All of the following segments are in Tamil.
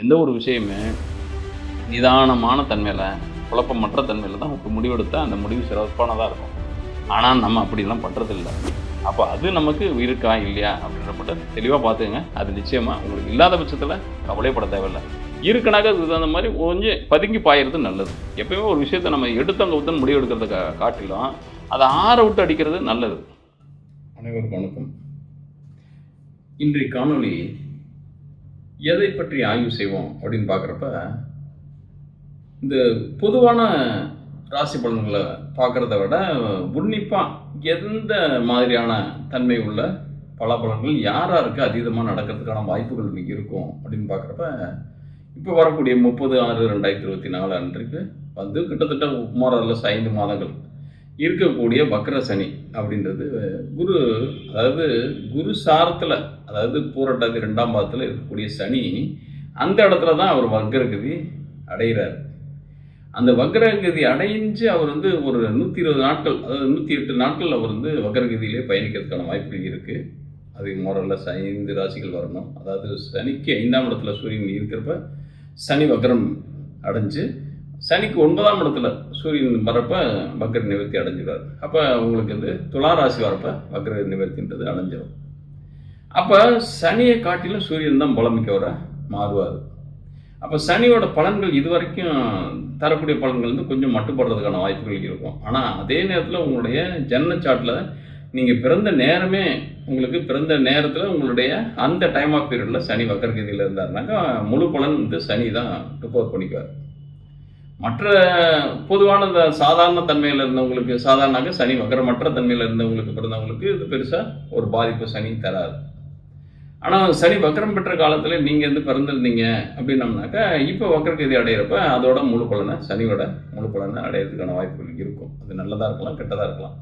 எந்த ஒரு விஷயமே நிதானமான தன்மையில், குழப்பமற்ற தன்மையில் தான் ஒரு முடிவெடுத்தா அந்த முடிவு சிறப்பானதாக இருக்கும். ஆனால் நம்ம அப்படிலாம் பண்ணுறதில்ல. அப்போ அது நமக்கு இருக்கா இல்லையா அப்படின்ற மட்டும் தெளிவாக பார்த்துக்கங்க. அது நிச்சயமாக உங்களுக்கு இல்லாத பட்சத்தில் கவலைப்பட தேவையில்லை. இருக்குனாக்க அதுக்கு தகுந்த மாதிரி கொஞ்சம் பதுங்கி பாயிறது நல்லது. எப்பயுமே ஒரு விஷயத்தை நம்ம எடுத்தவங்க ஊத்தன்னு முடிவு எடுக்கிறத காட்டிலும் அதை ஆற விட்டு அடிக்கிறது நல்லது. அனைவருக்கும் வணக்கம். இன்றைய காணொளி எதை பற்றி ஆய்வு செய்வோம் அப்படின்னு பார்க்குறப்ப, இந்த பொதுவான ராசி பலன்களை பார்க்குறத விட உன்னிப்பாக எந்த மாதிரியான தன்மை உள்ள பலாபலன்கள் யாராருக்கு அதீதமாக நடக்கிறதுக்கான வாய்ப்புகள் இருக்கும் அப்படின்னு பார்க்குறப்ப, இப்போ வரக்கூடிய 30/6/2024 அன்றைக்கு வந்து கிட்டத்தட்ட மோரலஸ் 5 மாதங்கள் இருக்கக்கூடிய வக்ர சனி அப்படின்றது குரு, அதாவது குரு சாரத்தில், அதாவது பூரட்டாதி 2ஆம் பாதத்தில் இருக்கக்கூடிய சனி அந்த இடத்துல தான் அவர் வக்ரகதி அடைகிறார். அந்த வக்ரகதி அடைஞ்சு அவர் வந்து ஒரு 120 நாட்கள், அதாவது 108 நாட்கள் அவர் வந்து வக்ரகதியிலே பயணிக்கிறதுக்கான வாய்ப்புகள் இருக்குது. அது மோரலஸ் 5 ராசிகள் வரணும். அதாவது சனிக்கு 5ஆம் இடத்துல சூரியன் இருக்கிறப்ப சனி வக்ரம் அடைஞ்சு, சனிக்கு 9ஆம் இடத்துல சூரியன் வரப்போ வக்ர நிவர்த்தி அடைஞ்சிடுவார். அப்போ உங்களுக்கு வந்து துலா ராசி வரப்போ வக்ர நிவர்த்தின்றது அடைஞ்சிடும். அப்போ சனியை காட்டிலும் சூரியன் தான் பலமிக்கவரை மாறுவார். அப்போ சனியோட பலன்கள் இது வரைக்கும் தரக்கூடிய பலன்கள் வந்து கொஞ்சம் மட்டுப்படுறதுக்கான வாய்ப்புகள் இருக்கும். ஆனால் அதே நேரத்தில் உங்களுடைய ஜன்னச்சாட்டில் நீங்கள் பிறந்த நேரமே, உங்களுக்கு பிறந்த நேரத்தில் உங்களுடைய அந்த டைம் ஆஃப் பீரியடில் சனி வக்ரகதியில் இருந்தாருனாக்கா முழு பலன் வந்து சனி தான் ரிப்போர்ட் பண்ணிக்குவார். மற்ற பொதுவான இந்த சாதாரண தன்மையில் இருந்தவங்களுக்கு, சாதாரணமாக சனி வக்ரமற்ற தன்மையில் இருந்தவங்களுக்கு பிறந்தவங்களுக்கு இது பெருசாக ஒரு பாதிப்பு சனி தராது. ஆனால் சனி வக்ரம் பெற்ற காலத்தில் நீங்கள் வந்து பிறந்திருந்தீங்க அப்படின்னம்னாக்கா இப்போ வக்ரகதி அடையிறப்ப அதோட முழு பலனை, சனியோட முழு பலனை அடையிறதுக்கான வாய்ப்புகள் இருக்கும். அது நல்லதாக இருக்கலாம், கெட்டதாக இருக்கலாம்.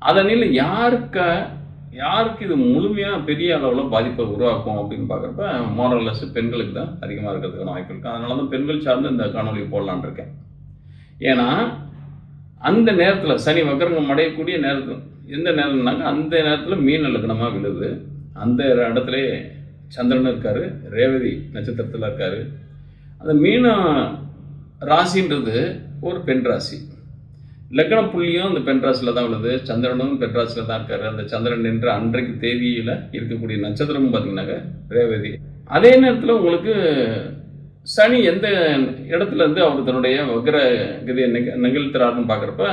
அதனில் யாருக்கு இது முழுமையாக பெரிய அளவில் பாதிப்பை உருவாக்கும் அப்படின்னு பார்க்குறப்ப மோரலஸ் பெண்களுக்கு தான் அதிகமாக இருக்கிறதுக்கான வாய்ப்பு இருக்குது. அதனால தான் பெண்கள் சார்ந்து இந்த காணொலி போடலான் இருக்கேன். ஏன்னா அந்த நேரத்தில் சனி வக்ரம் அடையக்கூடிய நேரத்தில், எந்த நேரம்னாக்கா அந்த நேரத்தில் மீன லக்னமாக விழுது. அந்த இடத்துல சந்திரன் இருக்கார், ரேவதி நட்சத்திரத்தில் இருக்கார். அந்த மீன ராசின்றது ஒரு பெண் ராசி. லக்ன புள்ளியும் அந்த பெண் ராசியில் தான் உள்ளது. சந்திரனும் பெண் ராசியில் தான் இருக்காரு. அந்த சந்திரன் நின்ற அன்றைக்கு தேதியில் இருக்கக்கூடிய நட்சத்திரமும் பார்த்தீங்கன்னாக்க ரேவதி. அதே நேரத்தில் உங்களுக்கு சனி எந்த இடத்துல இருந்து அவர் தன்னுடைய வக்ர கதியை நிகழ்த்துறாருன்னு பார்க்குறப்ப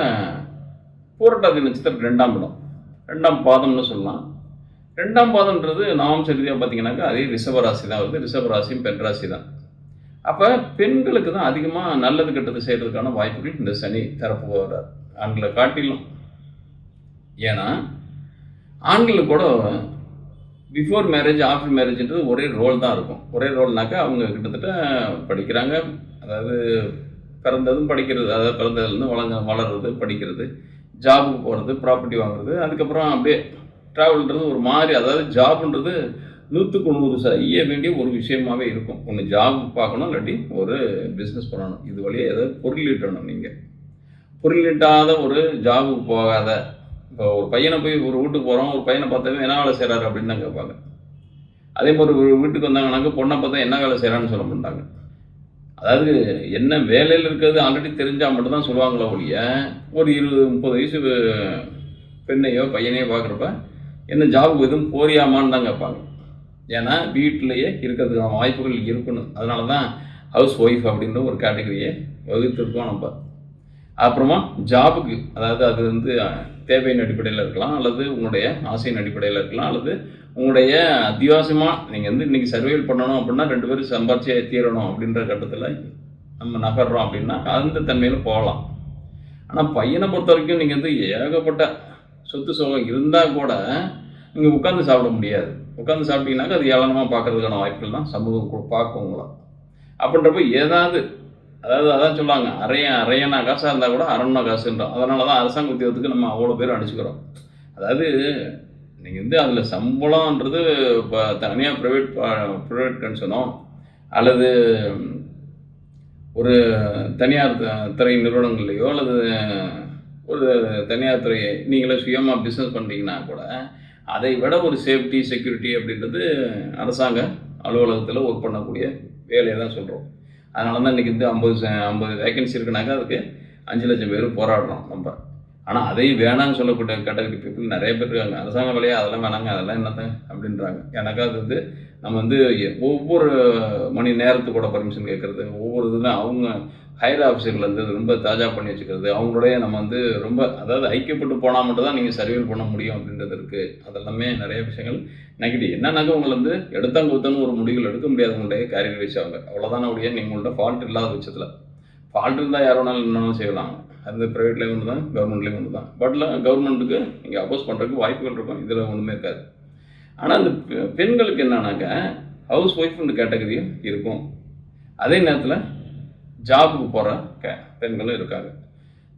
பூரட்டாதி நட்சத்திரம் 2ஆம் இடம், 2ஆம் பாதம்னு சொல்லலாம். 2ஆம் பாதம்ன்றது நாம் சரியாக பார்த்தீங்கன்னாக்கா அதே ரிஷபராசி தான் வருது. ரிஷபராசியும் பெண் ராசி தான். அப்போ பெண்களுக்கு தான் அதிகமாக நல்லது கெட்டது செய்கிறதுக்கான வாய்ப்புகள் இந்த சனி தரப்பு போகிறார், ஆண்களை காட்டிலும். ஏன்னா ஆண்களுக்கு கூட பிஃபோர் மேரேஜ் ஆஃப்டர் மேரேஜ்ன்றது ஒரே ரோல் தான் இருக்கும். ஒரே ரோல்னாக்கா அவங்க கிட்டத்தட்ட படிக்கிறாங்க, அதாவது பிறந்ததும் படிக்கிறது, அதாவது பிறந்ததுலேருந்து வளர்றது, படிக்கிறது, ஜாபுக்கு போகிறது, ப்ராப்பர்ட்டி வாங்குறது, அதுக்கப்புறம் அப்படியே ட்ராவல்ன்றது ஒரு மாதிரி. அதாவது ஜாப்ன்றது 100க்கு 100 செய்ய வேண்டிய ஒரு விஷயமாகவே இருக்கும். ஒன்று ஜாப் பார்க்கணும், இல்லாட்டி ஒரு பிஸ்னஸ் பண்ணணும். இது வழியாக ஏதாவது பொருள் ஈட்டணும். நீங்கள் பொருள் ஈட்டாத ஒரு ஜாபுக்கு போகாத, இப்போ ஒரு பையனை போய் ஒரு வீட்டுக்கு போகிறோம், ஒரு பையனை பார்த்தா என்ன வேலை செய்கிறாரு அப்படின்னு தான் கேட்பாங்க. அதே மாதிரி ஒரு வீட்டுக்கு வந்தாங்கன்னாக்க பொண்ணை பார்த்தா என்ன வேலை செய்கிறான்னு சொல்ல மாட்டாங்க. அதாவது என்ன வேலையில் இருக்கிறது ஆல்ரெடி தெரிஞ்சால் மட்டும்தான் சொல்லுவாங்களோ ஒழிய, ஒரு 20-30 வயசு பெண்ணையோ பையனையோ பார்க்குறப்ப என்ன ஜாபுக்கு எதுவும் போறியாமான்னு தான் கேட்பாங்க. ஏன்னா வீட்டிலையே இருக்கிறதுக்கான வாய்ப்புகள் இருக்கணும். அதனால தான் ஹவுஸ் ஒய்ஃப் அப்படின்ற ஒரு கேட்டகரியை வகுத்திருக்கோம் நம்ம. அப்புறமா ஜாபுக்கு, அதாவது அது வந்து தேவையின் அடிப்படையில் இருக்கலாம், அல்லது உங்களுடைய ஆசையின் அடிப்படையில் இருக்கலாம், அல்லது உங்களுடைய அத்தியாவசியமாக நீங்கள் வந்து இன்றைக்கி சர்வைவல் பண்ணணும் அப்படின்னா 2 பேரும் சம்பாரிச்சே தீரணும் அப்படின்ற கட்டத்தில் நம்ம நகர்றோம் அப்படின்னா அந்த தன்மையில் போகலாம். ஆனால் பையனை பொறுத்த வரைக்கும் நீங்கள் வந்து ஏகப்பட்ட சொத்து சுகம் இருந்தால் கூட நீங்கள் உட்காந்து சாப்பிட முடியாது. உட்காந்து சாப்பிட்டீங்கன்னாக்கா அது ஏளனமாக பார்க்கறதுக்கான வாய்ப்புகள் தான் சமூகம் பார்க்குங்களா. அப்படின்றப்ப ஏதாவது, அதாவது அதான் சொல்லுவாங்க, அரையனா காசாக இருந்தால் கூட அரண்னா காசுன்றோம். அதனால தான் அரசாங்க உத்தியோகத்துக்கு நம்ம அவ்வளோ பேர் அடிச்சுக்கிறோம். அதாவது நீங்கள் வந்து அதில் சம்பளம்ன்றது இப்போ தனியாக ப்ரைவேட் கன்சனோ அல்லது ஒரு தனியார் துறை நிறுவனங்கள்லையோ அல்லது ஒரு தனியார் துறையை நீங்களே சுயமாக பிஸ்னஸ் பண்ணுறீங்கன்னா கூட அதை விட ஒரு சேஃப்டி செக்யூரிட்டி அப்படின்றது அரசாங்க அலுவலகத்தில் ஒர்க் பண்ணக்கூடிய வேலையை தான் சொல்கிறோம். அதனால தான் இன்றைக்கி வந்து 50 வேக்கன்சி இருக்குனாக்கா அதுக்கு 5 லட்சம் பேர் போராடுறோம் நம்ம. ஆனால் அதையும் வேணான்னு சொல்லக்கூடிய கேட்டகரி பீப்புள் நிறைய பேர் இருக்காங்க. அரசாங்க வேலையாக அதெல்லாம் வேணாங்க, அதெல்லாம் என்னத்த அப்படின்றாங்க. எனக்கா அது வந்து நம்ம வந்து ஒவ்வொரு மணி நேரத்துக்கூட பர்மிஷன் கேட்குறது, ஒவ்வொரு இதுலையும் அவங்க ஹையர் ஆஃபீஸர்லேருந்து ரொம்ப தாஜா பண்ணி வச்சுக்கிறது, அவங்களுடைய நம்ம வந்து ரொம்ப அதாவது ஐக்கியப்பட்டு போனால் மட்டும் தான் நீங்கள் சர்வீல் பண்ண முடியும் அப்படின்றது இருக்குது. அதெல்லாமே நிறைய விஷயங்கள் நெகட்டிவ். என்னன்னாக்கா உங்களை வந்து எடுத்தாங்கூத்தான்னு ஒரு முடிவுகள் எடுக்க முடியாது. உங்களுடைய கேரியர் வைஸ் அவங்க அவ்வளோதான ஒழிய உங்கள்கிட்ட ஃபால்ட் இல்லாத பட்சத்தில். ஃபால்ட் இருந்தால் யார் வேணாலும் என்னென்னு செய்யலாம். அது ப்ரைவேட்லேயும் ஒன்று தான், கவர்மெண்ட்லேயும் ஒன்று தான். பட்ல கவர்மெண்ட்டுக்கு நீங்கள் அப்போஸ் பண்ணுறதுக்கு வாய்ப்புகள் இருக்கும். இதில் ஒன்றுமே இருக்காது. ஆனால் அந்த பெண்களுக்கு என்னன்னாக்கா ஹவுஸ் ஒய்ஃப்னு கேட்டகரியும் இருக்கும். அதே நேரத்தில் ஜாபுக்கு போகிற பெண்களும் இருக்காங்க.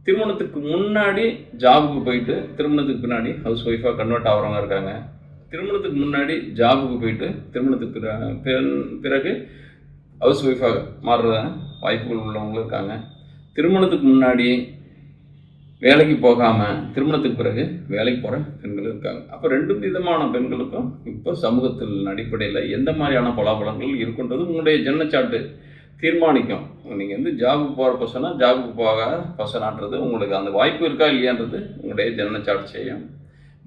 திருமணத்துக்கு முன்னாடி ஜாபுக்கு போயிட்டு திருமணத்துக்கு பின்னாடி ஹவுஸ் ஒய்ஃபாக கன்வெர்ட் ஆகிறவங்க இருக்காங்க. திருமணத்துக்கு முன்னாடி ஜாபுக்கு போயிட்டு திருமணத்துக்கு பிறகு ஹவுஸ் ஒய்ஃபாக மாறுற வாய்ப்புகள் உள்ளவங்களும் இருக்காங்க. திருமணத்துக்கு முன்னாடி வேலைக்கு போகாமல் திருமணத்துக்கு பிறகு வேலைக்கு போகிற பெண்களும் இருக்காங்க. அப்போ 2 விதமான பெண்களுக்கும் இப்போ சமூகத்தில் அடிப்படையில் எந்த மாதிரியான பலாபலங்கள் இருக்குன்றது உங்களுடைய ஜன்னச்சாட்டு தீர்மானிக்கும். நீங்கள் வந்து ஜாபுக்கு போகிற பர்சனா ஜாபுக்கு போகாத பர்சனான்றது உங்களுக்கு அந்த வாய்ப்பு இருக்கா இல்லையான்றது உங்களுடைய ஜன்னச்சாட்டு செய்யும்.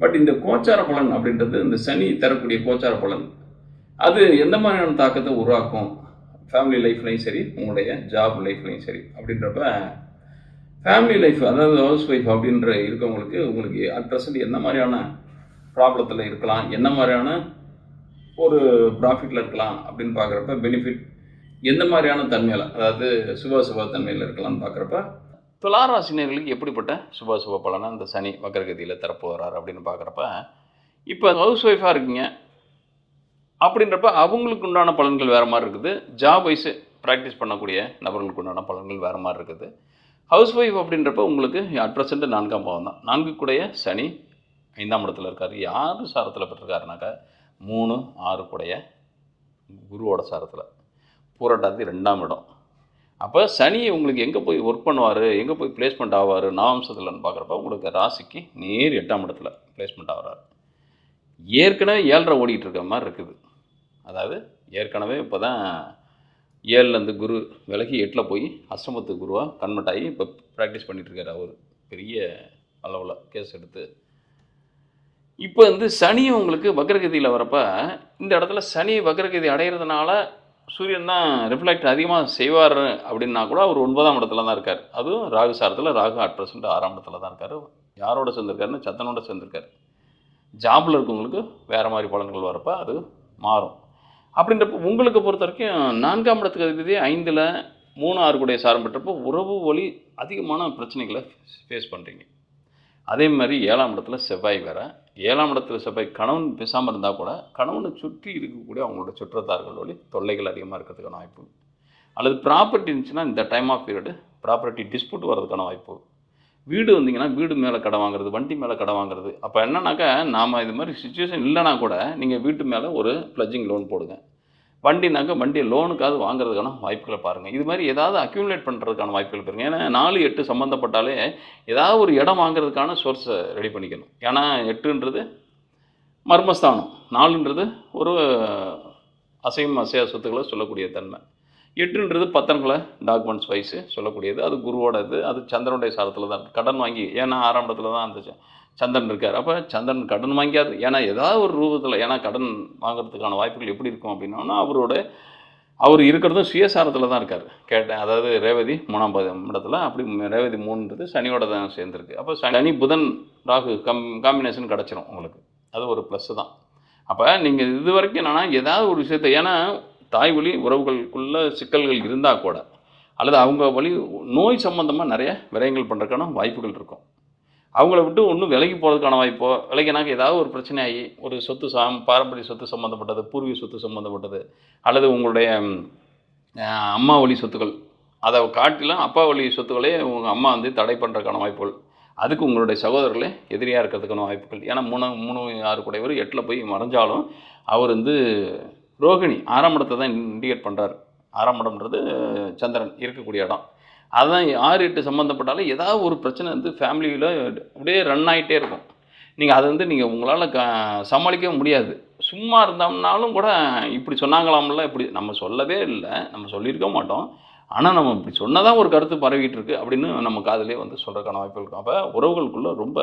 பட் இந்த கோச்சார பலன் அப்படின்றது இந்த சனி தரக்கூடிய கோச்சார பலன் அது எந்த மாதிரியான தாக்கத்தை உருவாக்கும் ஃபேமிலி லைஃப்லையும் சரி உங்களுடைய ஜாப் லைஃப்லையும் சரி அப்படின்றப்ப ஃபேமிலி லைஃப் அதாவது ஹவுஸ் ஒய்ஃப் அப்படின்ற இருக்கவங்களுக்கு உங்களுக்கு அட் ப்ரெசன்ட் என்ன மாதிரியான ப்ராப்ளத்தில் இருக்கலாம், என்ன மாதிரியான ஒரு ப்ராஃபிட்டில் இருக்கலாம் அப்படின்னு பார்க்குறப்ப பெனிஃபிட் எந்த மாதிரியான தன்மையில் அதாவது சுப தன்மையில் இருக்கலாம்னு பார்க்குறப்ப துளாராசினியர்களுக்கு எப்படிப்பட்ட சுப பலனை அந்த சனி வக்ரகதியில் தரப்பு வர்றாரு அப்படின்னு பார்க்குறப்ப இப்போ ஹவுஸ் ஒய்ஃபாக இருக்கீங்க அப்படின்றப்ப அவங்களுக்கு உண்டான பலன்கள் வேறு மாதிரி இருக்குது. ஜாப் வைஸு ப்ராக்டிஸ் பண்ணக்கூடிய நபர்களுக்கு உண்டான பலன்கள் வேறு மாதிரி இருக்குது. ஹவுஸ் ஒய்ஃப் அப்படின்றப்ப உங்களுக்கு அட் ப்ரெசென்ட் 4ஆம் பாவம் தான். 4 கூடைய சனி 5ஆம் இடத்துல இருக்கார். யார் சாரத்தில் பெற்றிருக்காருனாக்கா 3, 6 கூடைய குருவோட சாரத்தில். பூரட்டாதி 2ஆம் இடம். அப்போ சனி உங்களுக்கு எங்கே போய் ஒர்க் பண்ணுவார், எங்கே போய் பிளேஸ்மெண்ட் ஆவார் நவாம்சத்துலன்னு பார்க்குறப்ப உங்களுக்கு ராசிக்கு நேர் 8ஆம் இடத்துல பிளேஸ்மெண்ட் ஆகிறார். ஏற்கனவே 7.5 ஓடிக்கிட்டு இருக்க மாதிரி இருக்குது. அதாவது ஏற்கனவே இப்போ தான் 7லேருந்து குரு விலகி 8ல் போய் அஷ்டமத்து குருவாக கன்வெர்ட் ஆகி இப்போ ப்ராக்டிஸ் பண்ணிகிட்ருக்காரு. அவர் பெரிய அளவில் கேஸ் எடுத்து இப்போ வந்து சனியும் உங்களுக்கு வக்ரகதியில் வரப்போ இந்த இடத்துல சனி வக்ரகதி அடைகிறதுனால சூரியன் தான் ரிஃப்ளெக்ட் அதிகமாக செய்வார் அப்படின்னா கூட அவர் 9ஆம் இடத்துல தான் இருக்கார். அதுவும் ராகு சாரத்தில். ராகு அட் ப்ரெசென்ட் 6ஆம் இடத்துல தான் இருக்கார். யாரோட சேர்ந்துருக்காருன்னு சத்தனோட சேர்ந்துருக்கார். ஜாபில் இருக்கவங்களுக்கு வேறு மாதிரி பலன்கள் வரப்போ அது மாறும். அப்படின்றப்ப உங்களுக்கு பொறுத்த வரைக்கும் 4ஆம் இடத்துக்கு அதிபதி 5ல் 3, 6 கூடைய சாரம் பெற்றப்போ உறவு வழி அதிகமான பிரச்சனைகளை ஃபேஸ் பண்ணுறீங்க. அதே மாதிரி 7ஆம் இடத்துல செவ்வாய் வேறு. 7ஆம் இடத்துல செவ்வாய் கணவன் பேசாமல் இருந்தால் கூட கணவனை சுற்றி இருக்கக்கூடிய அவங்களோட சுற்றத்தார்கள் வழி தொல்லைகள் அதிகமாக இருக்கிறதுக்கான வாய்ப்பு. அல்லது ப்ராப்பர்ட்டி இருந்துச்சுன்னா இந்த time of period property dispute வர்றதுக்கான வாய்ப்பு. வீடு வந்தீங்கன்னா வீடு மேலே கடை வாங்குறது, வண்டி மேலே கடை வாங்குறது. அப்போ என்னன்னாக்கா நாம் இது மாதிரி சுச்சுவேஷன் இல்லைனா கூட நீங்கள் வீட்டு மேலே ஒரு ப்ளட்ஜிங் லோன் போடுங்க. வண்டினாக்கா வண்டியை லோனுக்காவது வாங்குறதுக்கான வாய்ப்புகளை பாருங்கள். இது மாதிரி ஏதாவது அக்யூமுலேட் பண்ணுறதுக்கான வாய்ப்புகள் பாருங்கள். ஏன்னா 4, 8 சம்மந்தப்பட்டாலே ஏதாவது ஒரு இடம் வாங்குறதுக்கான சோர்ஸை ரெடி பண்ணிக்கணும். ஏன்னா 8ன்றது மர்மஸ்தானம், 4ன்றது ஒரு அசையும் அசையா சொத்துக்களை சொல்லக்கூடிய தன்மை, 8ன்றது பத்திரங்களை டாக்குமெண்ட்ஸ் வைஸு சொல்லக்கூடியது. அது குருவோட இது. அது சந்திரனுடைய சாரத்தில் தான் கடன் வாங்கி. ஏன்னா 6ஆம் இடத்துல தான் அந்த சந்திரன் இருக்கார். அப்போ சந்திரன் கடன் வாங்கியாது. ஏன்னா ஏதாவது ஒரு ரூபத்தில் ஏன்னா கடன் வாங்குறதுக்கான வாய்ப்புகள் எப்படி இருக்கும் அப்படின்னா அவர் இருக்கிறதும் சுயசாரத்தில் தான் இருக்கார். கேட்டேன் அதாவது ரேவதி 3ஆம் இடத்துல. அப்படி ரேவதி 3ன்றது சனியோட தான் சேர்ந்துருக்கு. அப்போ சனி புதன் ராகு காம்பினேஷன் கிடச்சிரும் உங்களுக்கு. அது ஒரு ப்ளஸ்ஸு தான். அப்போ நீங்கள் இது வரைக்கும் என்னென்னா ஏதாவது ஒரு விஷயத்தை ஏன்னா தாய் வழி உறவுகளுக்குள்ள சிக்கல்கள் இருந்தால் கூட அல்லது அவங்க வழி நோய் சம்மந்தமாக நிறைய விரயங்கள் பண்ணுறதுக்கான வாய்ப்புகள் இருக்கும். அவங்கள விட்டு ஒன்றும் விலகி போகிறதுக்கான வாய்ப்போ விலகினாக்க ஏதாவது ஒரு பிரச்சனையாகி ஒரு சொத்து பாரம்பரிய சொத்து சம்மந்தப்பட்டது, பூர்வீக சொத்து சம்மந்தப்பட்டது, அல்லது உங்களுடைய அம்மா வழி சொத்துக்கள் அதை காட்டிலும் அப்பா வழி சொத்துக்களே உங்கள் அம்மா வந்து தடை பண்ணுறதுக்கான வாய்ப்புகள். அதுக்கு உங்களுடைய சகோதரர்களே எதிரியாக இருக்கிறதுக்கான வாய்ப்புகள். ஏன்னா 3, 6 கூடையவர் 8ல் போய் மறைஞ்சாலும் அவர் வந்து ரோகிணி 6ஆம் இடத்தை தான் இண்டிகேட் பண்ணுறாரு. 6ஆம் இடம்ன்றது சந்திரன் இருக்கக்கூடிய இடம். அதுதான் 6, 8 சம்மந்தப்பட்டாலும் ஏதாவது ஒரு பிரச்சனை வந்து ஃபேமிலியில் அப்படியே ரன் ஆகிட்டே இருக்கும். நீங்கள் அதை வந்து நீங்கள் உங்களால் சமாளிக்கவே முடியாது. சும்மா இருந்தோம்னாலும் கூட இப்படி சொன்னாங்களாம்ல, இப்படி நம்ம சொல்லவே இல்ல. நம்ம சொல்லியிருக்க மாட்டோம். ஆனா, நம்ம இப்படி சொன்னா தான் ஒரு கருத்து பரவிட்டு இருக்கு அப்படின்னு நம்ம காதுலயே வந்து சொல்றதுக்கான வாய்ப்புகள் இருக்கும். அப்ப உறவுகளுக்குள்ள ரொம்ப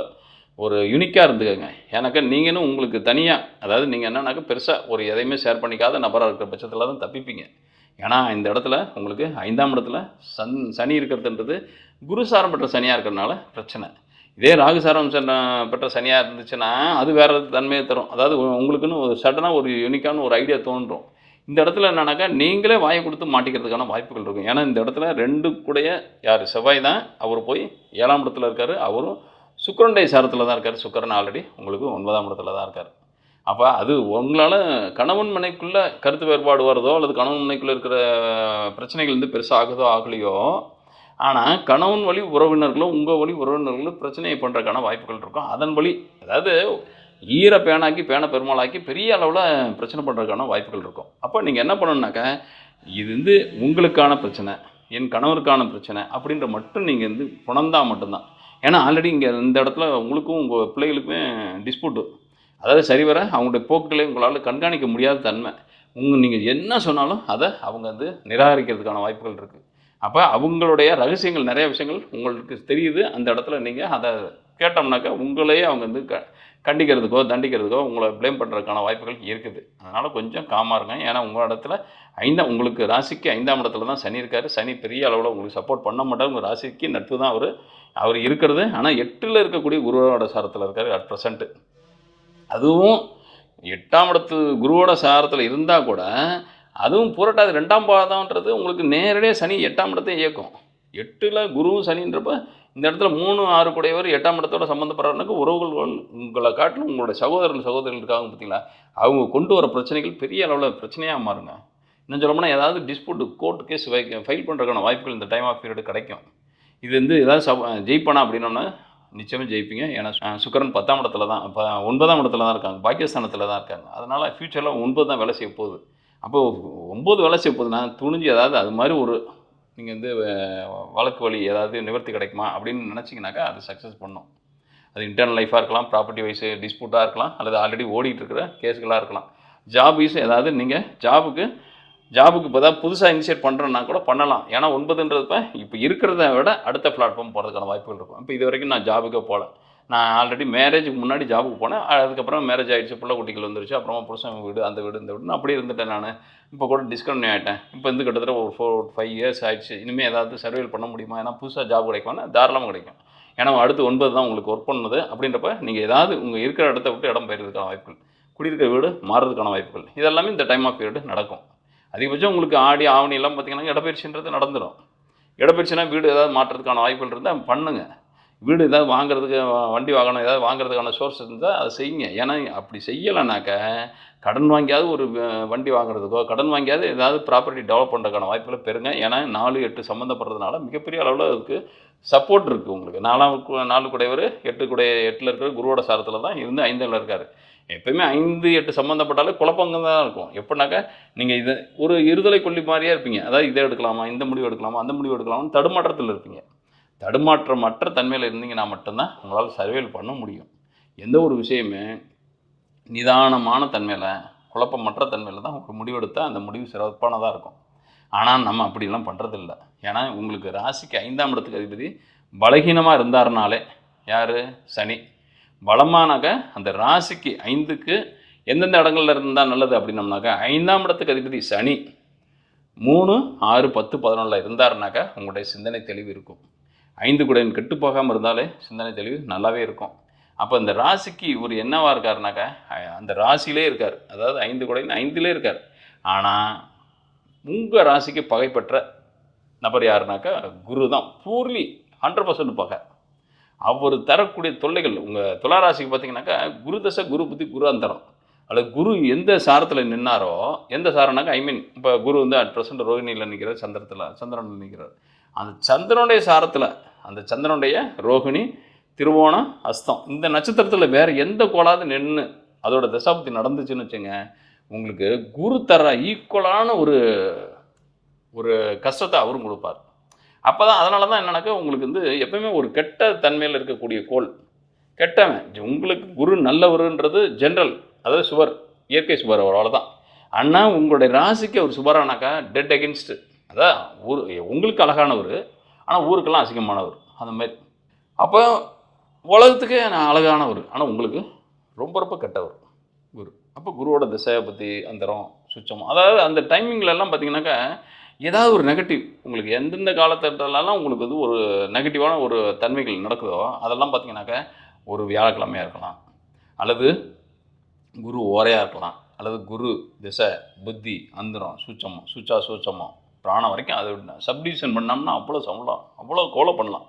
ஒரு யூனிக்கா இருந்துக்கங்க. ஏன்னாக்கா நீங்கன்னு உங்களுக்கு தனியா அதாவது நீங்க என்னன்னாக்கா பெருசா ஒரு எதையுமே ஷேர் பண்ணிக்காத நபரா இருக்கிற பட்சத்தில தான் தப்பிப்பீங்க. ஏன்னா, இந்த இடத்துல உங்களுக்கு 5ஆம் இடத்துல சனி இருக்கிறதுன்றது குரு சாரம் பெற்ற சனியா இருக்கிறனால பிரச்சனை. இதே ராகு சாரம் பெற்ற சனியா இருந்துச்சுன்னா, அது வேற தன்மைய தரும். அதாவது உங்களுக்குன்னு ஒரு சடனா ஒரு யூனிக்கான ஒரு ஐடியா தோன்றும். இந்த இடத்துல என்னன்னாக்கா, நீங்களே வாய குடுத்து மாட்டிக்கிறதுக்கான வாய்ப்புகள் இருக்கும். ஏன்னா, இந்த இடத்துல 2 கூடய யாரு செவ்வாய் தான். அவரு போய் 7ஆம் இடத்துல இருக்காரு. அவரும் சுக்கிரனுடைய சாரத்தில தான் இருக்காரு. சுக்கிரன் ஆல்ரெடி உங்களுக்கு 9ஆம் இடத்துல தான் இருக்காரு. அப்ப அது உங்களால கணவன் மனைவிக்குள்ள கருத்து வேறுபாடு வருதோ, அல்லது கணவன் மனைவிக்குள்ள இருக்கிற பிரச்சனைகள் வந்து பெருசா ஆகுதோ, ஆகலையோ, ஆனா கணவன் வழி உறவினர்களோ, உங்க வழி உறவினர்களோ பிரச்சனைய பண்றதுக்கான வாய்ப்புகள் இருக்கும். அதன் வழி அதாவது ஈர பேனாக்கி, பேன பெருமாளாக்கி பெரிய அளவுல பிரச்சனை பண்றதுக்கான வாய்ப்புகள் இருக்கும். அப்ப நீங்க என்ன பண்ணணும்னாக்க, இது வந்து உங்களுக்கான பிரச்சனை, என் கணவருக்கான பிரச்சனை அப்படின்ற மட்டும் நீங்க வந்து உணர்ந்தா மட்டும் தான். ஏன்னா ஆல்ரெடி இங்க இந்த இடத்துல உங்களுக்கும், உங்க பிள்ளைகளுக்குமே டிஸ்ப்யூட் அதாவது சரிவர அவங்களுடைய போக்குகளை உங்களால் கண்காணிக்க முடியாத தன்மை. நீங்க என்ன சொன்னாலும் அத அவங்க வந்து நிராகரிக்கிறதுக்கான வாய்ப்புகள் இருக்கு. அப்ப அவங்களுடைய ரகசியங்கள் நெறைய விஷயங்கள் உங்களுக்கு தெரியுது. அந்த இடத்துல நீங்க அத கேட்டோம்னாக்கா, உங்களையே அவங்க வந்து கண்டிக்கிறதுக்கோ, தண்டிக்கிறதுக்கோ, உங்கள ப்ளேம் பண்றதுக்கான வாய்ப்புகள் இருக்குது. அதனால கொஞ்சம் காமா இருங்க. ஏன்னா உங்க இடத்துல உங்களுக்கு ராசிக்கு 5ஆம் இடத்துல தான் சனி இருக்காரு. சனி பெரிய அளவுல உங்களுக்கு சப்போர்ட் பண்ண மாட்டாரு. உங்க ராசிக்கு நட்பு தான் அவரு. அவரு இருக்கிறது. ஆனா 8ல இருக்கக்கூடிய குருவோட சாரத்துல இருக்காரு அட் பிரசன்ட். அதுவும் 8ஆம் இடத்து குருவோட சாரத்துல இருந்தா கூட, அதுவும் புரட்டாதி 2ஆம் பாதம்ன்றது உங்களுக்கு நேரடியா சனி 8ஆம் இடத்த இயக்கும். 8ல குருவும் சனின்றப்ப, இந்த இடத்துல 3, 6 கூடையவர் 8ஆம் இடத்தோட சம்மந்தப்படுறவனுக்கு உறவுகள் உங்கள காட்டிலும் உங்களுடைய சகோதரர்கள், சகோதரிகள் இருக்காங்க பார்த்தீங்களா? அவங்க கொண்டு வர பிரச்சனைகள் பெரிய அளவுல பிரச்சனையா மாறுங்க. இன்னும் சொல்லப்போனா ஏதாவது டிஸ்ப்யூட் கோர்ட் கேஸ் ஃபைல் பண்றதுக்கான வாய்ப்புகள் இந்த டைம் ஆஃப் பீரியட் கிடைக்கும். இது வந்து ஏதாவது ஜெயிப்பானா அப்படின்னோம்னா, நிச்சயமா ஜெயிப்பீங்க. ஏன்னா சுக்கிரன் 10ஆம் இடத்துல தான் 9ஆம் இடத்துல தான் இருக்காங்க. பாக்கியஸ்தானத்துல தான் இருக்காங்க. அதனால ஃபியூச்சர்ல 9 தான் வேலை செய்ய போகுது. அப்போ 9 வேலை செய்ய போகுதுன்னா, துணிஞ்சு ஏதாவது அது மாரி ஒரு நீங்க வந்து வழக்கு வழி ஏதாவது நிவர்த்தி கிடைக்குமா அப்படின்னு நினச்சிங்கனாக்கா, அது சக்ஸஸ் பண்ணும். அது இன்டர்னல் லைஃபா இருக்கலாம், ப்ராப்பர்ட்டி வைஸ் டிஸ்ப்யூட்டா இருக்கலாம், அல்லது ஆல்ரெடி ஓடிட்டு இருக்கிற கேஸ்களா இருக்கலாம். ஜாப் வைஸ் ஏதாவது நீங்க ஜாபுக்கு இப்போ தான் புதுசா இனிஷியேட் பண்ணுறேன்னா கூட பண்ணலாம். ஏன்னா 9ன்றப்ப இப்போ இருக்கிறத விட அடுத்த பிளாட்ஃபார்ம் போகிறதுக்கான வாய்ப்புகள் இருக்கும். இப்போ இதுவரைக்கும் நான் ஜாபுக்கே போகல. நான் ஆல்ரெடி மேரேஜுக்கு முன்னாடி ஜாபுக்கு போனேன். அதுக்கப்புறம் மேரேஜ் ஆயிடுச்சு, பிள்ளை குட்டிகள் வந்துருச்சு. அப்புறமா புருஷன் வீடு, அந்த வீடு, இந்த வீடுன்னு அப்படியே இருந்துட்டேன் நானு. இப்போ கூட டிஸ்கன்டினியூ ஆயிட்டேன். இப்போ வந்து கிட்டத்தட்ட ஒரு 4, 5 இயர்ஸ் ஆயிடுச்சு. இனிமே ஏதாவது சர்வைவல் பண்ண முடியுமா? ஏன்னா புதுசா ஜாப் கிடைக்குமான்னா தாராளமா கிடைக்கும். ஏன்னா அடுத்து 9 தான் உங்களுக்கு ஒர்க் பண்ணுது. அப்படின்றப்ப நீங்க ஏதாவது உங்க இருக்கிற இடத்த விட்டு இடம் பெயர்றதுக்கான வாய்ப்புகள், குடியிருக்கிற வீடு மாறுறதுக்கான வாய்ப்புகள், இதெல்லாமே இந்த டைம் ஆஃப் பீரியட் நடக்கும். அதிகபட்சம் உங்களுக்கு ஆடி, ஆவணி எல்லாம் பார்த்தீங்கன்னா இடப்பெயர்ச்சின்றது நடந்துடும். இடப்பெயர்ச்சினா வீடு ஏதாவது மாற்றுறதுக்கான வாய்ப்புகள் இருந்தால் பண்ணுங்க. வீடு ஏதாவது வாங்குறதுக்கு வண்டி வாகனம் ஏதாவது வாங்குறதுக்கான சோர்ஸ் இருந்தால் அதை செய்யுங்க. ஏன்னா அப்படி செய்யலைனாக்க கடன் வாங்கியாவது ஒரு வண்டி வாங்குறதுக்கோ, கடன் வாங்கியாவது ஏதாவது ப்ராப்பர்ட்டி டெவலப் பண்ணுறதுக்கான வாய்ப்புகளை பெறுங்க. ஏன்னா 4, 8 சம்மந்தப்படுறதுனால மிகப்பெரிய அளவில் அதுக்கு சப்போர்ட் இருக்குது உங்களுக்கு. 4 கூடையவர் 8 கூடைய 8ல் இருக்கிற குருவோட சாரத்தில் தான் இருந்து 5ல் இருக்கார். எப்பயுமே 5, 8 சம்மந்தப்பட்டாலே குழப்பங்க தான் இருக்கும். எப்படின்னாக்கா நீங்கள் இதை ஒரு இருதலை கொல்லி மாதிரியே இருப்பீங்க. அதாவது இதை எடுக்கலாமா, இந்த முடிவு எடுக்கலாமா, அந்த முடிவு எடுக்கலாமான்னு தடுமாற்றத்தில் இருப்பீங்க. தடுமாற்றமற்ற தன்மையில் இருந்தீங்கன்னா மட்டும்தான் உங்களால் சர்வைவல் பண்ண முடியும். எந்த ஒரு விஷயமே நிதானமான தன்மையில், குழப்பமற்ற தன்மையில் தான் ஒரு முடிவெடுத்தால் அந்த முடிவு சிறப்பானதாக இருக்கும். ஆனால் நம்ம அப்படிலாம் பண்ணுறதில்ல. ஏன்னா உங்களுக்கு ராசிக்கு 5ஆம் இடத்துக்கு அதிபதி பலகீனமாக இருந்தாருனாலே யார்? சனி. பலமானாக்க அந்த ராசிக்கு 5க்கு எந்தெந்த இடங்கள்ல இருந்தால் நல்லது அப்படின்னம்னாக்கா, 5ஆம் இடத்துக்கு அதிபதி சனி 3, 6, 10, 11 இருந்தாருனாக்கா உங்களுடைய சிந்தனை தெளிவு இருக்கும். 5 கூடையன் கெட்டு போகாமல் இருந்தாலே சிந்தனை தெளிவு நல்லாவே இருக்கும். அப்போ இந்த ராசிக்கு இவர் என்னவா இருக்காருனாக்கா, அந்த ராசியிலே இருக்கார். அதாவது 5 கூடையன் 5லே இருக்கார். ஆனால் உங்கள் ராசிக்கு பகைப்பற்ற நபர் யாருனாக்கா குரு தான். பூர்லி 100% பகை. அவர் தரக்கூடிய தொல்லைகள் உங்கள் துளாராசிக்கு பார்த்தீங்கன்னாக்கா, குரு தசை, குரு புத்தி, குரு அந்தரம். அதில் குரு எந்த சாரத்தில் நின்னாரோ, எந்த சாரம்னாக்கா இப்போ குரு வந்து அட் ப்ரெசென்ட் ரோகிணியில் நிற்கிறார், சந்திரனில் நிற்கிறார். அந்த சந்திரனுடைய சாரத்தில், அந்த சந்திரனுடைய ரோகிணி, திருவோணம், அஸ்தம் இந்த நட்சத்திரத்தில் வேறு எந்த கோளாவது நின்று அதோட தசாபுத்தி நடந்துச்சுன்னு வச்சுங்க, உங்களுக்கு குரு தர ஈக்குவலான ஒரு கஷ்டத்தை அவரும் கொடுப்பார். அப்போ தான் அதனால தான் என்னன்னாக்கா உங்களுக்கு வந்து எப்பவுமே ஒரு கெட்ட தன்மையில் இருக்கக்கூடிய கோள் கெட்டவன். உங்களுக்கு குரு நல்லவருன்றது ஜென்ரல், அதாவது சுவர். இயற்கை சுபர் அவ்வளோதான். ஆனால் உங்களுடைய ராசிக்கு அவர் சுபரானாக்கா டெட் அகென்ஸ்ட்டு. அதான் ஊர் உங்களுக்கு அழகானவர், ஆனால் ஊருக்கெல்லாம் அசிங்கமானவர் அந்த மாதிரி. அப்போ உலகத்துக்கு நான் அழகானவர், ஆனால் உங்களுக்கு ரொம்ப ரொம்ப கெட்டவர் குரு. அப்போ குருவோட திசையை பற்றி அந்தரம் சுச்சம், அதாவது அந்த டைமிங்லலாம் பார்த்தீங்கன்னாக்கா ஏதாவது ஒரு நெகட்டிவ் உங்களுக்கு எந்தெந்த காலத்தெல்லாம் உங்களுக்கு வந்து ஒரு நெகட்டிவான ஒரு தன்மைகள் நடக்குதோ அதெல்லாம் பார்த்தீங்கன்னாக்கா ஒரு வியாழக்கிழமையாக இருக்கலாம், அல்லது குரு ஓரையாக இருக்கலாம், அல்லது குரு திசை புத்தி அந்தரம் சூச்சமம் சூச்சமம் பிராணம் வரைக்கும் அதை சப்டிவிஷன் பண்ணோம்னா அவ்வளோ சம்பளம் அவ்வளோ கோலை பண்ணலாம்.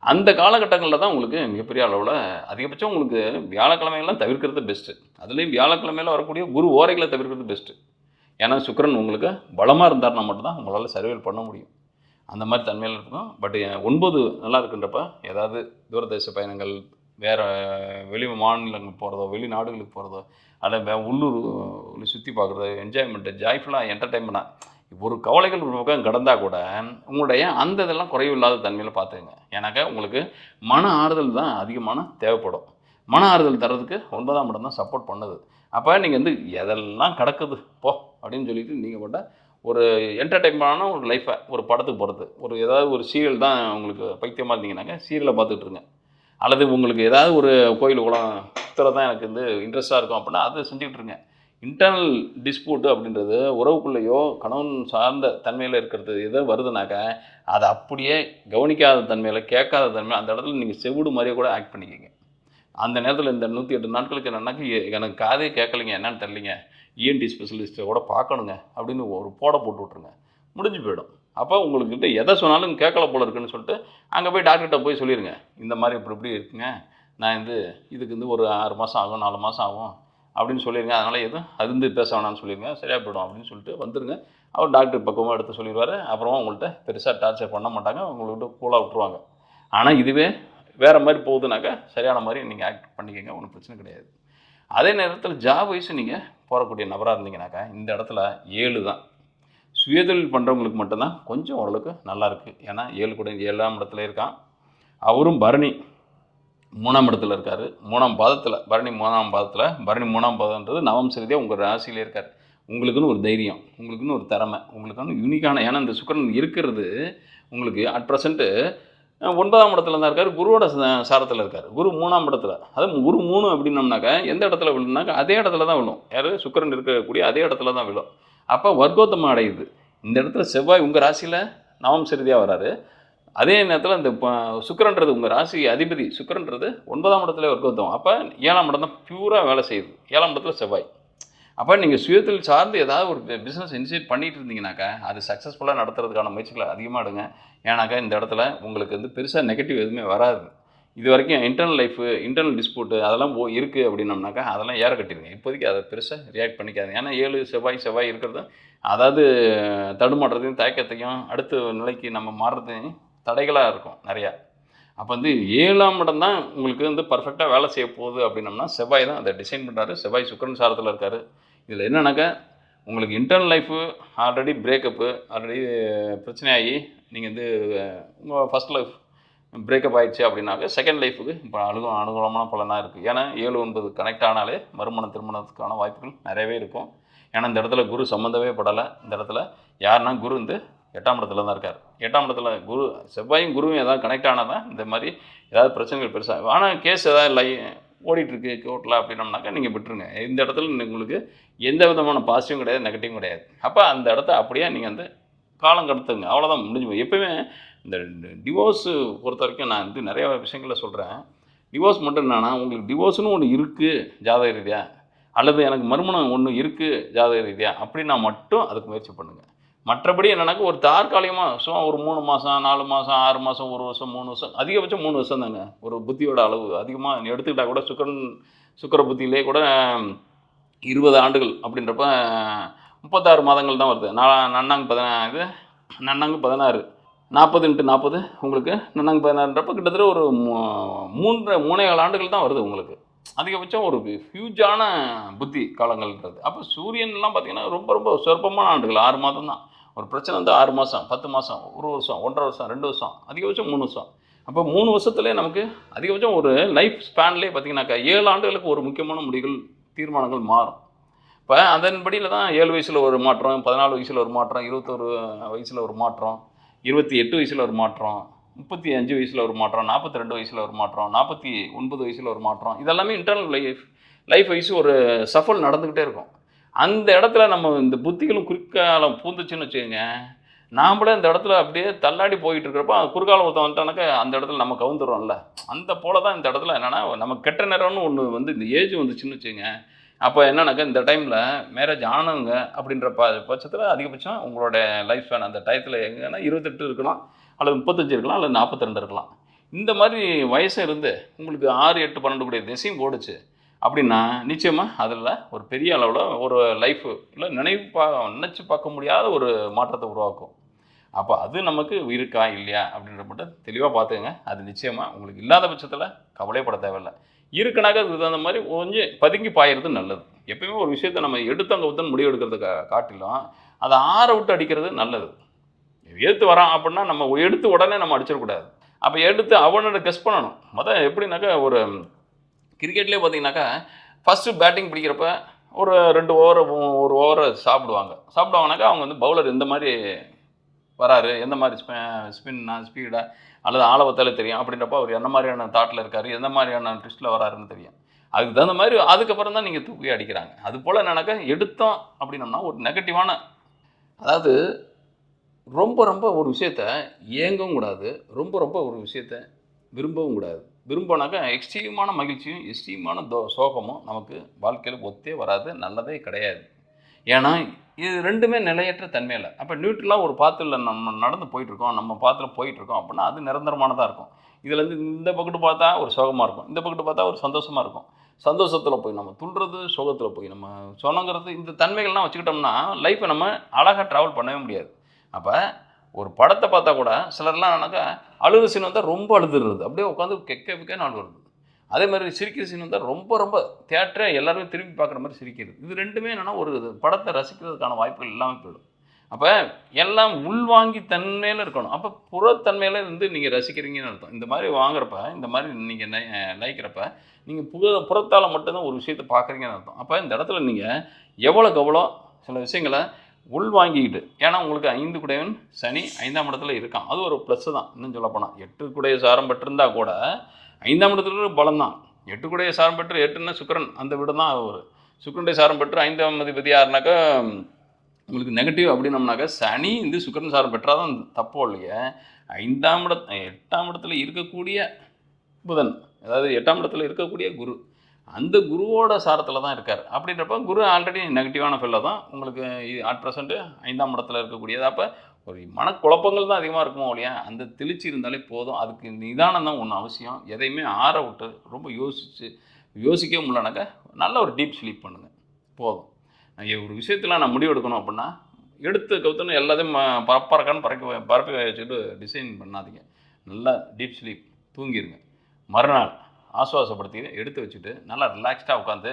அந்த காலகட்டங்களில் தான் உங்களுக்கு மிகப்பெரிய அளவில் அதிகபட்சம் உங்களுக்கு வியாழக்கிழமைகள்லாம் தவிர்க்கிறது பெஸ்ட்டு. அதுலேயும் வியாழக்கிழமையில் வரக்கூடிய குரு ஓரைகளை தவிர்க்கிறது பெஸ்ட்டு. ஏன்னா சுக்கிரன் உங்களுக்கு பலமாக இருந்தார்னா மட்டும்தான் உங்களால் சர்வைவல் பண்ண முடியும். அந்த மாதிரி தன்மையில் இருக்கும். பட் 9 நல்லா இருக்குன்றப்ப ஏதாவது தூரதேச பயணங்கள், வேறு வெளி மாநிலங்களுக்கு போகிறதோ, வெளிநாடுகளுக்கு போகிறதோ, அல்ல உள்ளூர் சுற்றி பார்க்குறதோ, என்ஜாய்மெண்ட்டு, ஜாய்ஃபுல்லாக என்டர்டைன்மெண்ட்டாக ஒரு கவலைகள் ஒரு பக்கம் கடந்தால் கூட உங்களுடைய அந்த இதெல்லாம் குறைவு இல்லாத தன்மையில் பார்த்துங்க. ஏன்னாக்கா உங்களுக்கு மன ஆறுதல் தான் அதிகமான தேவைப்படும். மன ஆறுதல் தர்றதுக்கு 9ஆம் இடம் தான் சப்போர்ட் பண்ணுது. அப்போ நீங்கள் வந்து எதெல்லாம் கிடக்குது போ அப்படின்னு சொல்லிட்டு நீங்கள் போட்ட ஒரு என்டர்டைன்மெண்டான ஒரு லைஃப்பை, ஒரு படத்துக்கு போகிறது, ஒரு ஏதாவது ஒரு சீரியல் தான் உங்களுக்கு பைத்தியமாக இருந்தீங்கன்னாக்கா சீரியலை பார்த்துட்ருங்க. அல்லது உங்களுக்கு ஏதாவது ஒரு கோயில் குளம் சுற்றுறது தான் எனக்கு வந்து இன்ட்ரெஸ்ட்டாக இருக்கும் அப்படின்னா அதை செஞ்சுக்கிட்டுருங்க. இன்டர்னல் டிஸ்பியூட்டு அப்படின்றது உறவுக்குள்ளேயோ கணவன் சார்ந்த தன்மையில் இருக்கிறது எதோ வருதுனாக்கா அதை அப்படியே கவனிக்காத தன்மையில், கேட்காத தன்மையில் அந்த இடத்துல நீங்கள் செவிடு மாதிரியே கூட ஆக்ட் பண்ணிக்கிங்க. அந்த நேரத்தில் இந்த 108 நாட்களுக்கு என்னன்னாக்கா எனக்கு காதே கேட்கலைங்க, என்னன்னு தெரியலிங்க, இஎன்டி ஸ்பெஷலிஸ்ட்டை கூட பார்க்கணுங்க அப்படின்னு ஒரு போட்டு விட்ருங்க, முடிஞ்சு போயிடும். அப்போ உங்கள்கிட்ட எதை சொன்னாலும் கேட்கல போல இருக்குன்னு சொல்லிட்டு அங்கே போய் டாக்டர்கிட்ட போய் சொல்லிடுங்க, இந்த மாதிரி இப்படி இருக்குங்க, நான் வந்து இதுக்கு வந்து ஒரு 6 மாதம் ஆகும் 4 மாதம் ஆகும் அப்படின்னு சொல்லிடுங்க, அதனால் எதுவும் அது வந்து பேச வேணாம்னு சொல்லிடுங்க, சரியாக போய்டும் அப்படின்னு சொல்லிட்டு வந்துடுங்க. அவர் டாக்டர் பக்கமாக எடுத்து சொல்லிடுவார். அப்புறமா உங்கள்கிட்ட பெருசாக டார்ச்சர் பண்ண மாட்டாங்க, உங்கள்கிட்ட கூலாக விட்டுருவாங்க. ஆனால் இதுவே வேறு மாதிரி போகுதுனாக்கா சரியான மாதிரி நீங்கள் ஆக்ட் பண்ணிக்கங்க, ஒன்றும் பிரச்சனை கிடையாது. அதே நேரத்தில் ஜாப் வைஸ் நீங்கள் போகக்கூடிய நபராக இருந்தீங்கன்னாக்கா இந்த இடத்துல 7 தான். சுயதொழில் பண்ணுறவங்களுக்கு மட்டும்தான் கொஞ்சம் ஓரளவுக்கு நல்லாயிருக்கு. ஏன்னா 7 கூட 7ஆம் இடத்துல இருக்கான். அவரும் பரணி 3ஆம் இடத்துல இருக்கார், 3ஆம் பாதத்தில், பரணி 3ஆம் பாதத்தில். பரணி 3ஆம் பாதம்ன்றது நவம் சரிதியாக உங்கள் ராசியிலே இருக்கார். உங்களுக்குன்னு ஒரு தைரியம், உங்களுக்குன்னு ஒரு திறமை, உங்களுக்குன்னு யூனிக்கான, ஏன்னா இந்த சுக்கிரன் இருக்கிறது உங்களுக்கு அட் ப்ரெசண்ட்டு 9ஆம் இடத்துல தான் இருக்கார், குருவோட சாரத்தில் இருக்கார். குரு 3ஆம் இடத்துல, அது குரு 3 அப்படின்னோம்னாக்கா எந்த இடத்துல விழுனாக்கா அதே இடத்துல தான் விழும். யார் சுக்கிரன் இருக்கக்கூடிய அதே இடத்துல தான் விழும். அப்போ வர்க்கோத்தமம் அடையுது. இந்த இடத்துல செவ்வாய் உங்கள் ராசியில் நவம் சரிதியாக வராரு. அதே நேரத்தில் இந்த சுக்கிரன்றது உங்கள் ராசி அதிபதி சுக்கிரன்றது 9ஆம் இடத்துல வர்க்கோத்தமம். அப்போ 7ஆம் இடம் தான் பியூராக வேலை செய்யுது, 7ஆம் இடத்துல செவ்வாய். அப்போ நீங்கள் சுயத்தில் சார்ந்து ஏதாவது ஒரு பிஸ்னஸ் இனிஷியேட் பண்ணிகிட்டு இருந்தீங்கன்னாக்கா அது சக்ஸஸ்ஃபுல்லாக நடத்துறதுக்கான முயற்சிகளை அதிகமாக எடுங்க. ஏன்னாக்கா இந்த இடத்துல உங்களுக்கு வந்து பெருசாக நெகட்டிவ் எதுவுமே வராது. இது வரைக்கும் இன்டர்னல் லைஃபு, இன்டர்னல் டிஸ்பியூட்டு அதெல்லாம் இருக்குது அப்படின்னோம்னாக்கா அதெல்லாம் ஏற கட்டிடுங்க. இப்போதைக்கு அதை பெருசாக ரியாக்ட் பண்ணிக்காதுங்க. ஏன்னா 7 செவ்வாய் இருக்கிறது அதாவது தடுமாற்றத்தையும் தயக்கத்தையும் அடுத்த நிலைக்கு நம்ம மாறுறதையும் தடைகளாக இருக்கும் நிறையா. அப்போ வந்து 7ஆம் இடம் தான் உங்களுக்கு வந்து பர்ஃபெக்டாக வேலை செய்ய போகுது அப்படின்னம்னா செவ்வாய் தான் அதை டிசைன் பண்ணுறாரு. செவ்வாய் சுக்கிரன் சாரத்தில் இருக்கார். இதில் என்னன்னாக்கா உங்களுக்கு internal life already breakup, already பிரச்சனையாகி நீங்கள் வந்து உங்கள் ஃபஸ்ட் லைஃப் பிரேக்கப் ஆகிடுச்சு அப்படின்னாக்க செகண்ட் லைஃபுக்கு இப்போ அனுகூலமான பலனாக இருக்குது. ஏன்னா 7, 9 கனெக்ட் ஆனாலே மறுமணம் திருமணத்துக்கான வாய்ப்புகள் நிறையவே இருக்கும். ஏன்னா இந்த இடத்துல குரு சம்மந்தமே படலை. இந்த இடத்துல யாருன்னா குரு வந்து 8ஆம் இடத்துல தான் இருக்கார். 8ஆம் இடத்துல குரு செவ்வாயும் குருவும் ஏதாவது கனெக்ட் ஆனால் தான் இந்த மாதிரி ஏதாவது பிரச்சனைகள் பெருசாக, ஆனால் கேஸ் ஏதாவது ஓடிட்டுருக்கு கோர்ட்டில் அப்படின்னோம்னாக்கா நீங்கள் விட்டுருங்க. இந்த இடத்துல உங்களுக்கு எந்த விதமான பாசிட்டிவும் கிடையாது, நெகட்டிவும் கிடையாது. அப்போ அந்த இடத்த அப்படியே நீங்கள் வந்து காலம் கடத்துங்க, அவ்வளோதான், முடிஞ்சு. எப்போயுமே இந்த டிவோர்ஸு பொறுத்த வரைக்கும் நான் வந்து நிறைய விஷயங்களில் சொல்கிறேன். டிவோர்ஸ் மட்டும் என்னன்னா உங்களுக்கு டிவோர்ஸ்னு ஒன்று இருக்குது ஜாதக ரீதியாக, அல்லது எனக்கு மறுமணம் ஒன்று இருக்குது ஜாதக ரீதியாக அப்படின்னா மட்டும் அதுக்கு முயற்சி பண்ணுங்கள். மற்றபடி என்னன்னாக்கா ஒரு தற்காலிகமாக சும்மா ஒரு 3 மாதம் 4 மாதம் 6 மாதம் 1 வருஷம் 3 வருஷம் அதிகபட்சம் 3 வருஷம் தாங்க ஒரு புத்தியோட அளவு. அதிகமாக எடுத்துக்கிட்டால் கூட சுக்கிர புத்தியிலே கூட 20 ஆண்டுகள் அப்படின்றப்ப 36 மாதங்கள் தான் வருது. நன்னாங்கு 16 40 × 40 உங்களுக்கு நன்னாங்கு 16ன்றப்ப கிட்டத்தட்ட ஒரு 3.5 ஆண்டுகள் தான் வருது உங்களுக்கு. அதிகபட்சம் ஒரு ஹியூஜான புத்தி காலங்கள்ன்றது. அப்போ சூரியன்லாம் பார்த்திங்கன்னா ரொம்ப ரொம்ப சொற்பமான ஆண்டுகள், 6 மாதம் தான். ஒரு பிரச்சனை வந்து 6 மாதம் 10 மாதம் 1 வருஷம் 1.5 வருஷம் 2 வருஷம் அதிகபட்சம் 3 வருஷம். அப்போ 3 வருஷத்துலேயே நமக்கு அதிகபட்சம் ஒரு லைஃப் ஸ்பேன்லேயே பார்த்திங்கனாக்கா 7 ஆண்டுகளுக்கு ஒரு முக்கியமான முடிவுகள் தீர்மானங்கள் மாறும். இப்போ அதன்படியில் தான் 7 வயசில் ஒரு மாற்றம், 14 வயசில் ஒரு மாற்றம், 21 வயசில் ஒரு மாற்றம், 28 வயசில் ஒரு மாற்றம், 35 வயசில் ஒரு மாற்றம், 42 வயசில் ஒரு மாற்றம், 49 வயசில் ஒரு மாற்றம். இதெல்லாமே இன்டர்னல் லைஃப் வைஸ் ஒரு சஃபல் நடந்துக்கிட்டே இருக்கும். அந்த இடத்துல நம்ம இந்த புத்திகளும் குறுக்காலம் பூந்துச்சுன்னு வச்சுக்கோங்க, நாமளே அந்த இடத்துல அப்படியே தள்ளாடி போயிட்டு இருக்கிறப்ப குறுக்காலம் ஒருத்தன் வந்துட்டானாக்கா அந்த இடத்துல நம்ம கவுந்துடுறோம்ல. அந்த போல தான் இந்த இடத்துல என்னென்னா, நம்ம கெட்ட நேரம்னு ஒன்று வந்து இந்த ஏஜ் வந்துச்சுன்னு வச்சுக்கோங்க, அப்போ என்னன்னாக்கா இந்த டைமில் மேரேஜ் ஆனவங்க அப்படின்ற பட்சத்தில் அதிகபட்சம் உங்களோட லைஃப் ஸ்பேன் அந்த டயத்தில் எங்கன்னா 28 இருக்கலாம், அல்லது 35 இருக்கலாம், அல்லது 42 இருக்கலாம். இந்த மாதிரி வயசு இருந்து உங்களுக்கு 6, 8, 12 கூடிய திசையும் ஓடுச்சு அப்படின்னா நிச்சயமாக அதில் ஒரு பெரிய அளவில் ஒரு லைஃப்பில் நினச்சி பார்க்க முடியாத ஒரு மாற்றத்தை உருவாக்கும். அப்போ அது நமக்கு இருக்கா இல்லையா அப்படின்ற மட்டும் தெளிவாக பார்த்துக்கங்க. அது நிச்சயமாக உங்களுக்கு இல்லாத பட்சத்தில் கவலைப்பட தேவையில்லை. இருக்குனாக்க அதுக்கு தகுந்த மாதிரி கொஞ்சம் பதுங்கி பாயிறது நல்லது. எப்பயுமே ஒரு விஷயத்தை நம்ம எடுத்தவங்க ஊத்தன்னு முடிவு எடுக்கிறத காட்டிலும் அதை ஆற விட்டு அடிக்கிறது நல்லது. எடுத்து வரான் அப்படின்னா நம்ம எடுத்து உடனே நம்ம அடிச்சிடக்கூடாது. அப்போ எடுத்து அவனோட கெஸ் பண்ணணும். எப்படின்னாக்கா ஒரு கிரிக்கெட்லேயே பார்த்தீங்கன்னாக்கா ஃபஸ்ட்டு பேட்டிங் பிடிக்கிறப்ப ஒரு 2 ஓவர் 1 ஓவரை சாப்பிடுவாங்கனாக்கா அவங்க வந்து பவுலர் எந்த மாதிரி வராரு, எந்த மாதிரி ஸ்பின்னா ஸ்பீடா அல்லது ஆழவத்தாலே தெரியும். அப்படின்றப்ப அவர் என்ன மாதிரியான தாட்டில் இருக்கார், எந்த மாதிரியான ட்விஸ்ட்டில் வராருன்னு தெரியும். அதுக்கு தகுந்த மாதிரி அதுக்கப்புறம் தான் நீங்கள் தூக்கி அடிக்கிறாங்க. அது போல் என்னன்னாக்கா எடுத்தோம் அப்படின்னோம்னா ஒரு நெகட்டிவான, அதாவது ரொம்ப ஒரு விஷயத்த ஏங்கவும் கூடாது, ரொம்ப ஒரு விஷயத்த விரும்பவும் கூடாது. விரும்பினாக்கா எக்ஸ்ட்ரீமான மகிழ்ச்சியும் எக்ஸ்ட்ரீமான சோகமும் நமக்கு வாழ்க்கையில் ஒத்தே வராது, நல்லதே கிடையாது. ஏன்னா இது ரெண்டுமே நிலையற்ற தன்மையில். அப்போ நியூட்ரலாக ஒரு பாத்தில் நம்ம நடந்து போயிட்டுருக்கோம், நம்ம பாத்தில் போயிட்டுருக்கோம் அப்படின்னா அது நிரந்தரமானதாக இருக்கும். இதிலேருந்து இந்த பக்கத்து பார்த்தா ஒரு சோகமாக இருக்கும், இந்த பக்கத்து பார்த்தா ஒரு சந்தோஷமாக இருக்கும். சந்தோஷத்தில் போய் நம்ம துள்ளுறது, சோகத்தில் போய் நம்ம சொன்னங்கிறது, இந்த தன்மைகள்லாம் வச்சுக்கிட்டோம்னா லைஃப்பை நம்ம அழகாக ட்ராவல் பண்ணவே முடியாது. அப்போ ஒரு படத்தை பார்த்தா கூட சிலர்லாம் என்னன்னாக்கா அழுகிற சீன் வந்தால் ரொம்ப அழுதுறது, அப்படியே உட்காந்து கெக்கன்னு அழுகுறது. அதே மாதிரி சிரிக்கிற சீன் வந்தால் ரொம்ப தியேட்டரை எல்லாருமே திரும்பி பார்க்குற மாதிரி சிரிக்கிறது. இது ரெண்டுமே என்னென்னா ஒரு படத்தை ரசிக்கிறதுக்கான வாய்ப்புகள் எல்லாமே போயிடும். அப்போ எல்லாம் உள்வாங்கி தன்மையில் இருக்கணும். அப்போ புறத்தன்மையில் இருந்து நீங்கள் ரசிக்கிறீங்கன்னு அர்த்தம். இந்த மாதிரி வாங்குறப்ப, இந்த மாதிரி நீங்கள் லைக்கிறப்ப நீங்கள் புறத்தால் மட்டும்தான் ஒரு விஷயத்தை பார்க்குறீங்கன்னு அர்த்தம். அப்போ இந்த இடத்துல நீங்கள் எவ்வளோக்கு எவ்வளோ சில விஷயங்களை உள்வாங்கிக்கிட்டு, ஏன்னா உங்களுக்கு 5 குடையவன் சனி 5ஆம் இடத்துல இருக்கான், அது ஒரு ப்ளஸ்ஸு தான். இன்னும் சொல்லப்போனால் 8 குடைய சாரம் பெற்றிருந்தால் கூட 5ஆம் இடத்துல பலம் தான். 8 குடைய சாரம் பெற்று, 8ன்னா சுக்கிரன், அந்த வீடு தான் ஒரு சுக்கிரனுடைய சாரம் பெற்று 5ஆம் அதிபதி யாருனாக்கா உங்களுக்கு நெகட்டிவ் அப்படின்னம்னாக்கா சனி இந்த சுக்கிரன் சாரம் பெற்றால் தான் தப்போ இல்லையே. 8ஆம் இடத்துல இருக்கக்கூடிய புதன், அதாவது 8ஆம் இடத்துல இருக்கக்கூடிய குரு, அந்த குருவோட சாரத்தில் தான் இருக்கார். அப்படின்றப்ப குரு ஆல்ரெடி நெகட்டிவான ஃபெல்ல தான் உங்களுக்கு அட் ப்ரெசென்ட் 5ஆம் இடத்துல இருக்கக்கூடியது. அப்போ ஒரு மனக்குழப்பங்கள் தான் அதிகமாக இருக்குமோ இல்லையா, அந்த தெளிச்சு இருந்தாலே போதும். அதுக்கு நிதானம் தான் ஒன்று அவசியம். எதையுமே ஆற விட்டு ரொம்ப யோசிக்கவே முடியலனாக்கா நல்ல ஒரு டீப் ஸ்லீப் பண்ணுங்கள், போதும். ஒரு விஷயத்தில் நான் முடிவு எடுக்கணும் அப்படின்னா எடுத்து கவுத்துன்னு எல்லாத்தையும் பரப்பி வச்சுட்டு டிசைன் பண்ணாதீங்க. நல்லா டீப் ஸ்லீப் தூங்கிடுங்க. மறுநாள் ஆசுவாசப்படுத்தி எடுத்து வச்சுட்டு நல்லா ரிலாக்ஸ்டாக உட்காந்து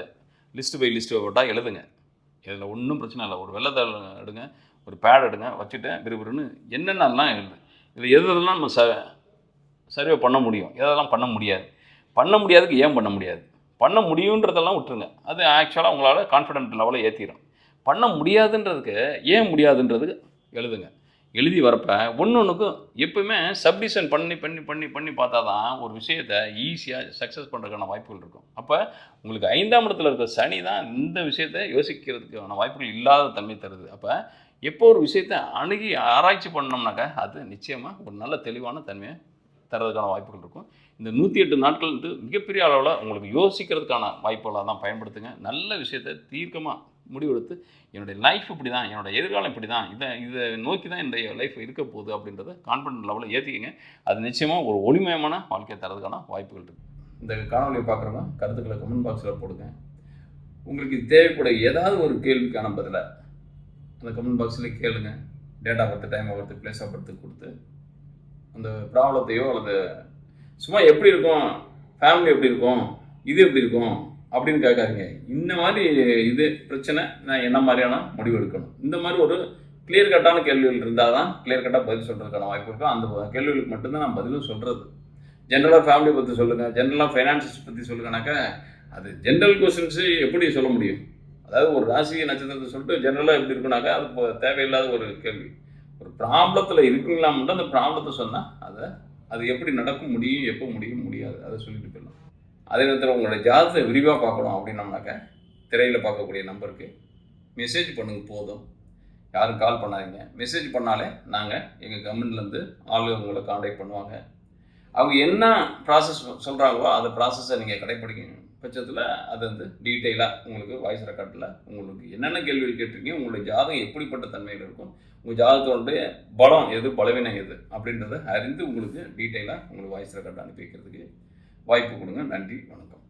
லிஸ்ட்டு பை லிஸ்ட்டு போட்டால் எழுதுங்க. இதில் ஒன்றும் பிரச்சனை இல்லை. ஒரு வெள்ளத்தாள் எடுங்க, ஒரு பேட் எடுங்க, வச்சுட்டு விறுவிறுன்னு என்னென்னலாம் எழுது. இதில் எதெல்லாம் நம்ம சர்வே பண்ண முடியும், எதெல்லாம் பண்ண முடியாது, பண்ண முடியாதுக்கு ஏன் பண்ண முடியாது, பண்ண முடியுன்றதெல்லாம் விட்டுருங்க. அது ஆக்சுவலாக உங்களால் கான்ஃபிடென்ட் லெவலில் ஏற்றிடும். பண்ண முடியாதுன்றதுக்கு ஏன் முடியாதுன்றதுக்கு எழுதுங்க. எழுதி வரப்போ ஒன்றுக்கும் எப்பவுமே சப்டிஷன் பண்ணி பார்த்தா தான் ஒரு விஷயத்தை ஈஸியாக சக்ஸஸ் பண்ணுறதுக்கான வாய்ப்புகள் இருக்கும். அப்போ உங்களுக்கு 5ஆம் இடத்துல இருக்கிற சனி தான் இந்த விஷயத்தை யோசிக்கிறதுக்கான வாய்ப்புகள் இல்லாத தன்மை தருது. அப்போ எப்போ ஒரு விஷயத்தை அணுகி ஆராய்ச்சி பண்ணோம்னாக்கா அது நிச்சயமாக ஒரு நல்ல தெளிவான தன்மையை தர்றதுக்கான வாய்ப்புகள் இருக்கும். இந்த 108 நாட்கள் வந்து மிகப்பெரிய அளவில் உங்களுக்கு யோசிக்கிறதுக்கான வாய்ப்புகளாக தான் பயன்படுத்துங்க. நல்ல விஷயத்தை தீர்க்கமாக முடிவெடுத்து என்னுடைய லைஃப் இப்படி தான், என்னோடய எதிர்காலம் இப்படி தான், இதை நோக்கி தான் என்னுடைய லைஃப் இருக்க போகுது அப்படின்றத கான்ஃபிடென்ட் லெவலில் ஏற்றிக்கங்க. அது நிச்சயமாக ஒரு ஒளிமயமான வாழ்க்கையை தரதுக்கான வாய்ப்புகள் இருக்குது. இந்த காணொலியை பார்க்குறவங்க கருத்துக்களை கமெண்ட் பாக்ஸில் போடுங்க. உங்களுக்கு தேவைப்பட ஏதாவது ஒரு கேள்விக்கான பதிலை அந்த கமெண்ட் பாக்ஸில் கேளுங்க. Date of birth, time of birth, place of birth கொடுத்து அந்த ப்ராப்ளத்தையோ அல்லது சும்மா எப்படி இருக்கும், ஃபேமிலி எப்படி இருக்கும், இது எப்படி இருக்கும் அப்படின்னு கேட்காதீங்க. இந்த மாதிரி இது பிரச்சனை, நான் என்ன மாதிரியான முடிவு எடுக்கணும், இந்த மாதிரி ஒரு கிளியர் கட்டான கேள்விகள் இருந்தால் தான் கிளியர் கட்டாக பதில் சொல்கிறதுக்கான வாய்ப்பு இருக்கும். அந்த கேள்விகளுக்கு மட்டும்தான் நான் பதிலும் சொல்கிறது. ஜென்ரலாக ஃபேமிலி பற்றி சொல்லுங்கள், ஜென்ரலாக ஃபைனான்சஸ் பற்றி சொல்லுங்கனாக்கா அது ஜென்ரல் கொஸ்டின்ஸு எப்படி சொல்ல முடியும், அதாவது ஒரு ராசி நட்சத்திரத்தை சொல்லிட்டு ஜெனரலாக எப்படி இருக்குனாக்கா அது இப்போ தேவையில்லாத ஒரு கேள்வி. ஒரு ப்ராப்ளத்தில் இருக்குங்களா மட்டும் அந்த ப்ராப்ளத்தை சொன்னால் அது எப்படி நடக்கும், முடியும், எப்போ முடியும், முடியாது, அதை சொல்லிட்டு போயிடலாம். அதே நேரத்தில் உங்களுடைய ஜாதகத்தை விரிவாக பார்க்கணும் அப்படின்னம்னாக்கா திரையில் பார்க்கக்கூடிய நம்பருக்கு மெசேஜ் பண்ணுங்க போதும். யாரும் கால் பண்ணாதீங்க. மெசேஜ் பண்ணாலே நாங்கள் எங்கள் கம்பெனிலேருந்து ஆளுங்க உங்களை காண்டாக்ட் பண்ணுவாங்க. அவங்க என்ன ப்ராசஸ் சொல்கிறாங்களோ அந்த ப்ராசஸை நீங்கள் கடைப்பிடிக்கணும் பட்சத்தில் அது வந்து டீட்டெயிலாக உங்களுக்கு வாய்ஸ் ரெக்கார்டில் உங்களுக்கு என்னென்ன கேள்விகள் கேட்டிருக்கீங்க, உங்களுடைய ஜாதகம் எப்படிப்பட்ட தன்மையில் இருக்கும், உங்கள் ஜாதகத்தோடைய பலம் எது, பலவீனம் எது அப்படின்றத அறிந்து உங்களுக்கு டீட்டெயிலாக உங்களுக்கு வாய்ஸ் ரெக்கார்டு அனுப்பி வைக்கிறதுக்கு வாய்ப்பு கொடுங்க. நன்றி, வணக்கம்.